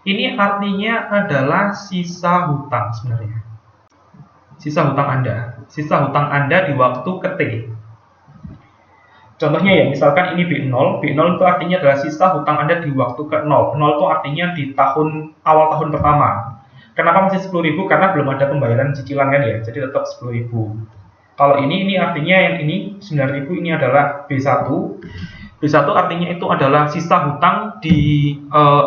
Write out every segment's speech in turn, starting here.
Ini artinya adalah sisa hutang sebenarnya. Sisa hutang Anda. Sisa hutang Anda di waktu ke T. Contohnya ya, misalkan ini B0. B0 itu artinya adalah sisa hutang Anda di waktu ke 0. 0 itu artinya di awal tahun pertama. Kenapa masih 10.000? Karena belum ada pembayaran cicilan kan ya, jadi tetap 10.000. Kalau ini artinya yang ini 9.000 ini adalah B1. B1 artinya itu adalah sisa hutang di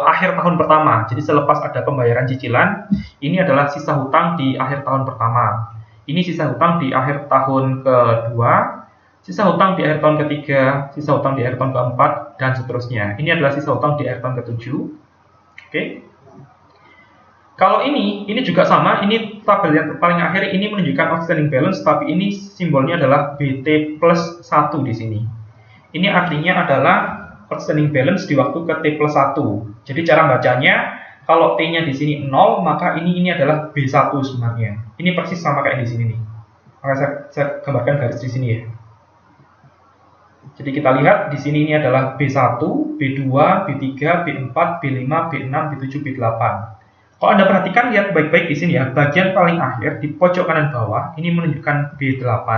akhir tahun pertama. Jadi selepas ada pembayaran cicilan, ini adalah sisa hutang di akhir tahun pertama. Ini sisa hutang di akhir tahun kedua, sisa hutang di akhir tahun ketiga, sisa hutang di akhir tahun keempat, dan seterusnya. Ini adalah sisa hutang di akhir tahun ketujuh. Oke. Kalau ini juga sama. Ini tabel yang paling akhir ini menunjukkan outstanding balance, tapi ini simbolnya adalah BT plus 1 di sini. Ini artinya adalah outstanding balance di waktu ke T plus 1. Jadi cara bacanya, kalau T-nya di sini 0, maka ini adalah B1 sebenarnya. Ini persis sama kayak di sini nih. Maka saya gambarkan garis di sini ya. Jadi kita lihat di sini ini adalah B1, B2, B3, B4, B5, B6, B7, B8. Kalau Anda perhatikan, lihat baik-baik di sini ya. Bagian paling akhir di pojok kanan bawah ini menunjukkan B8.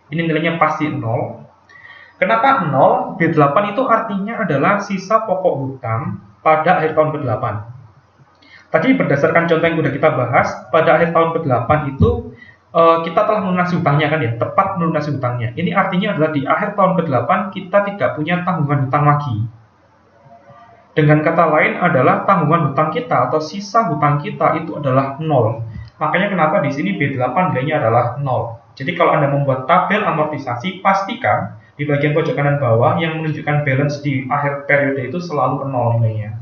Ini nilainya pasti 0. Kenapa 0? B8 itu artinya adalah sisa pokok hutang pada akhir tahun ke-8. Tadi berdasarkan contoh yang sudah kita bahas, pada akhir tahun ke-8 itu kita telah melunasi hutangnya kan ya, tepat melunasi hutangnya. Ini artinya adalah di akhir tahun ke-8 kita tidak punya tanggungan hutang lagi. Dengan kata lain adalah tanggungan hutang kita atau sisa hutang kita itu adalah 0. Makanya kenapa di sini B8 nilainya adalah 0. Jadi kalau Anda membuat tabel amortisasi, pastikan di bagian pojok kanan bawah yang menunjukkan balance di akhir periode itu selalu 0 nilainya.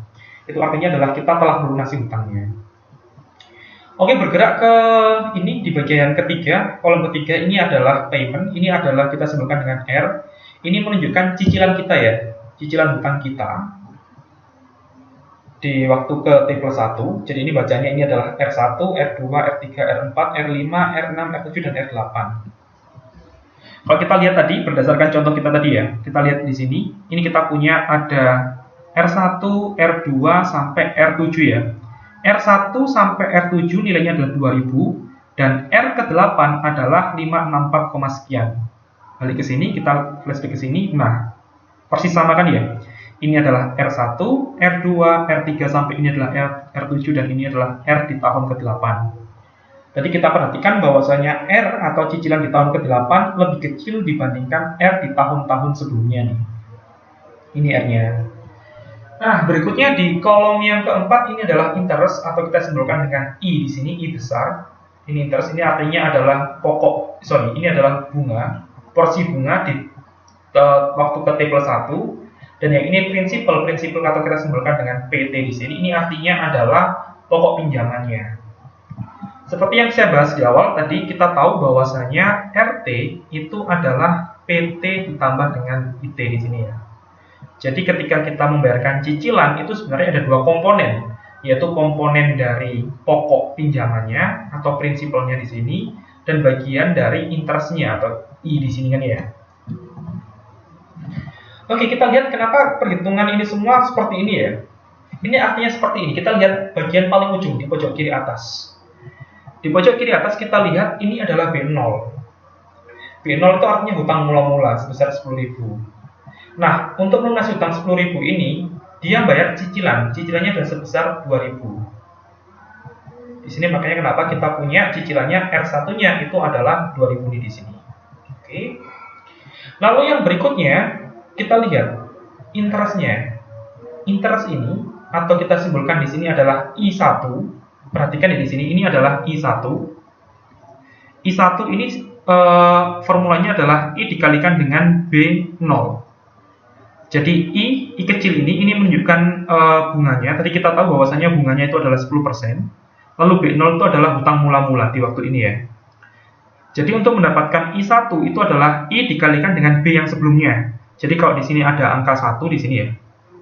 Itu artinya adalah kita telah melunasi hutangnya. Oke, bergerak ke ini di bagian ketiga. Kolom ketiga ini adalah payment. Ini adalah kita sebutkan dengan R. Ini menunjukkan cicilan kita ya, cicilan hutang kita di waktu ke T plus 1. Jadi ini bacanya ini adalah R1, R2, R3, R4, R5, R6, R7, dan R8. Kalau kita lihat tadi, berdasarkan contoh kita tadi ya, kita lihat di sini, ini kita punya ada R1, R2, sampai R7 ya. R1 sampai R7 nilainya adalah 2000, dan R ke-8 adalah 564, sekian. Balik ke sini, kita flashback ke sini, nah, persis sama kan ya? Ini adalah R1, R2, R3, sampai ini adalah R7, dan ini adalah R di tahun ke-8. Jadi kita perhatikan bahwasanya R atau cicilan di tahun ke-8 lebih kecil dibandingkan R di tahun-tahun sebelumnya nih. Ini R-nya. Nah, berikutnya di kolom yang keempat ini adalah interest atau kita simbolkan dengan I di sini, I besar. Ini interest, ini artinya adalah ini adalah bunga, porsi bunga di waktu ke T plus 1. Dan yang ini prinsipal atau kita simbolkan dengan PT di sini, ini artinya adalah pokok pinjamannya. Seperti yang saya bahas di awal tadi, kita tahu bahwasanya RT itu adalah PT ditambah dengan IT di sini ya. Jadi ketika kita membayarkan cicilan itu sebenarnya ada dua komponen, yaitu komponen dari pokok pinjamannya atau prinsipalnya di sini, dan bagian dari interestnya atau I di sini kan ya. Oke, kita lihat kenapa perhitungan ini semua seperti ini ya. Ini artinya seperti ini. Kita lihat bagian paling ujung di pojok kiri atas. Di pojok kiri atas kita lihat ini adalah B0. B0 itu artinya hutang mula-mula sebesar 10.000. Nah, untuk melunasi hutang 10.000 ini, dia bayar cicilan. Cicilannya adalah sebesar 2.000. Di sini makanya kenapa kita punya cicilannya R1-nya itu adalah 2.000 di sini. Oke. Lalu yang berikutnya kita lihat interestnya. Interest ini atau kita simbolkan di sini adalah I1. Perhatikan di sini ini adalah I1. I1 ini formulanya adalah I dikalikan dengan B0. Jadi I kecil ini menunjukkan bunganya. Tadi kita tahu bahwasanya bunganya itu adalah 10%. Lalu B0 itu adalah hutang mula-mula di waktu ini ya. Jadi untuk mendapatkan I1 itu adalah I dikalikan dengan B yang sebelumnya. Jadi kalau di sini ada angka 1 di sini ya.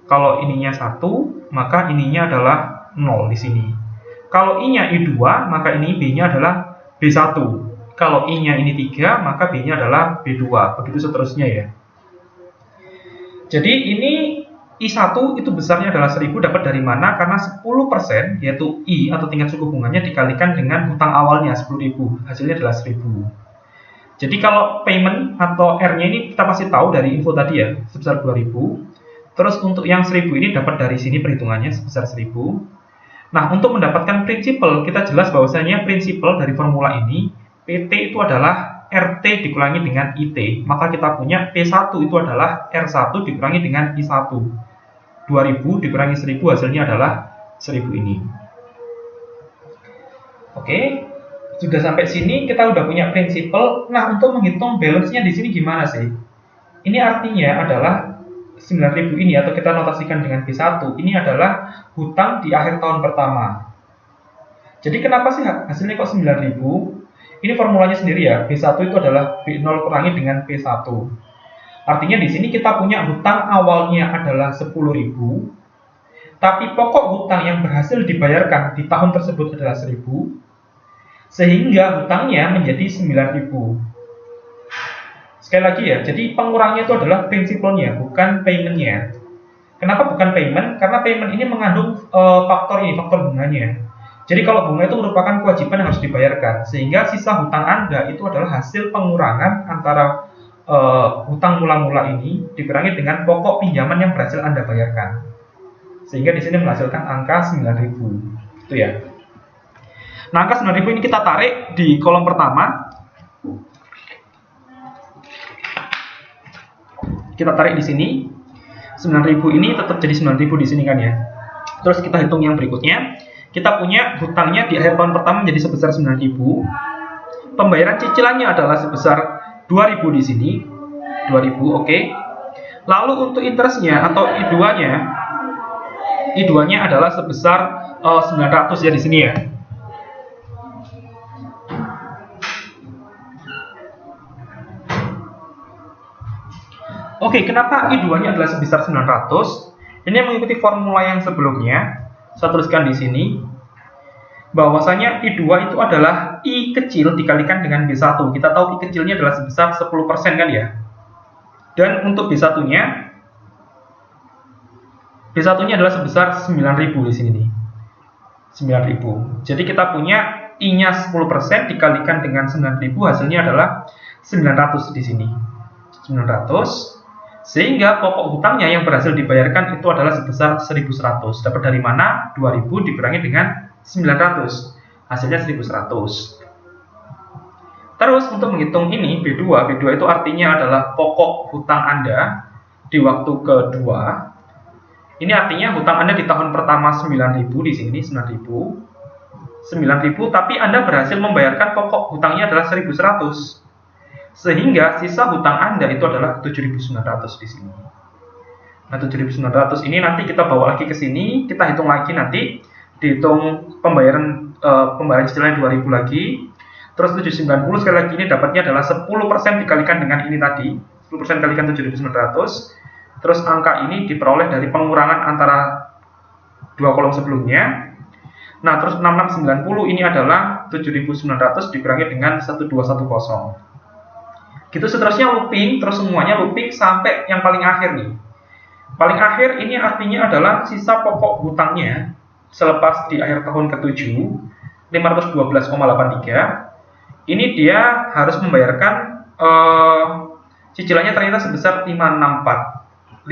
Kalau ininya 1, maka ininya adalah 0 di sini. Kalau I-nya I2, maka ini B-nya adalah B1. Kalau I-nya ini 3, maka B-nya adalah B2. Begitu seterusnya ya. Jadi ini I1 itu besarnya adalah 1000 dapat dari mana? Karena 10% yaitu I atau tingkat suku bunganya dikalikan dengan hutang awalnya 10.000. Hasilnya adalah 1000. Jadi kalau payment atau R-nya ini kita pasti tahu dari info tadi ya, sebesar 2000. Terus untuk yang 1000 ini dapat dari sini perhitungannya sebesar 1000. Nah, untuk mendapatkan prinsipal, kita jelas bahwasanya prinsipal dari formula ini, PT itu adalah RT dikurangi dengan IT. Maka kita punya P1 itu adalah R1 dikurangi dengan I1. 2000 dikurangi 1000 hasilnya adalah 1000 ini. Oke, sudah sampai sini kita udah punya prinsipal. Nah, untuk menghitung balance-nya di sini gimana sih? Ini artinya adalah 9.000 ini atau kita notasikan dengan P1 ini adalah hutang di akhir tahun pertama. Jadi kenapa sih hasilnya kok 9.000? Ini formulanya sendiri ya. B1 itu adalah B0 kurangi dengan P1. Artinya di sini kita punya hutang awalnya adalah 10.000, tapi pokok hutang yang berhasil dibayarkan di tahun tersebut adalah 1.000, sehingga hutangnya menjadi 9.000. Sekali lagi ya, jadi pengurangnya itu adalah prinsipalnya, bukan paymentnya. Kenapa bukan payment? Karena payment ini mengandung faktor bunganya. Jadi kalau bunga itu merupakan kewajiban yang harus dibayarkan, sehingga sisa hutang Anda itu adalah hasil pengurangan antara hutang mula-mula ini dikurangi dengan pokok pinjaman yang berhasil Anda bayarkan. Sehingga di sini menghasilkan angka 9.000. Itu ya. Nah, angka 9.000 ini kita tarik di kolom pertama. Kita tarik di sini. 9.000 ini tetap jadi 9.000 di sini kan ya. Terus kita hitung yang berikutnya. Kita punya hutangnya di akhir tahun pertama menjadi sebesar 9.000. Pembayaran cicilannya adalah sebesar 2.000 di sini. 2.000, oke. Lalu untuk interestnya atau I2-nya adalah sebesar 900 ya di sini ya. Oke, kenapa I2-nya adalah sebesar 900? Ini mengikuti formula yang sebelumnya. Saya tuliskan di sini bahwasanya I2 itu adalah I kecil dikalikan dengan B1. Kita tahu I kecilnya adalah sebesar 10% kan ya. Dan untuk B1-nya adalah sebesar 9.000 di sini nih. 9.000. Jadi kita punya I-nya 10% dikalikan dengan 9.000 hasilnya adalah 900 di sini. 900. Sehingga pokok hutangnya yang berhasil dibayarkan itu adalah sebesar 1.100. Dapat dari mana? 2.000 dikurangi dengan 900. Hasilnya 1.100. Terus untuk menghitung ini, B2 itu artinya adalah pokok hutang Anda di waktu kedua. Ini artinya hutang Anda di tahun pertama 9.000 di sini, 9.000, tapi Anda berhasil membayarkan pokok hutangnya adalah 1.100. Sehingga sisa hutang Anda itu adalah 7.900 di sini. Nah, 7.900 ini nanti kita bawa lagi ke sini, kita hitung lagi nanti, dihitung pembayaran cicilan 2.000 lagi. Terus 790 sekali lagi ini dapatnya adalah 10% dikalikan dengan ini tadi, 10% kalikan 7.900. Terus angka ini diperoleh dari pengurangan antara dua kolom sebelumnya. Nah, terus 6690 ini adalah 7.900 dikurangi dengan 1210. Gitu seterusnya looping, terus semuanya looping sampai yang paling akhir nih. Paling akhir ini artinya adalah sisa pokok hutangnya selepas di akhir tahun ke-7, 512,83. Ini dia harus membayarkan cicilannya ternyata sebesar 564.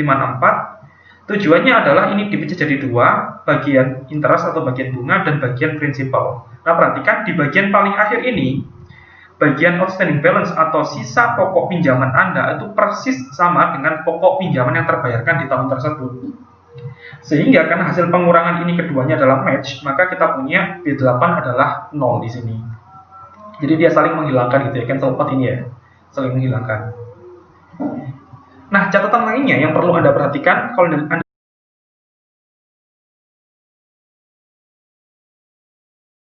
Tujuannya adalah ini dipecah jadi dua, bagian interest atau bagian bunga dan bagian prinsipal. Nah, perhatikan di bagian paling akhir ini, bagian outstanding balance atau sisa pokok pinjaman Anda itu persis sama dengan pokok pinjaman yang terbayarkan di tahun tersebut. Sehingga karena hasil pengurangan ini keduanya adalah match, maka kita punya B8 adalah 0 di sini. Jadi dia saling menghilangkan gitu ya, cancel out ini ya, saling menghilangkan. Nah, catatan lainnya yang perlu Anda perhatikan kalau Anda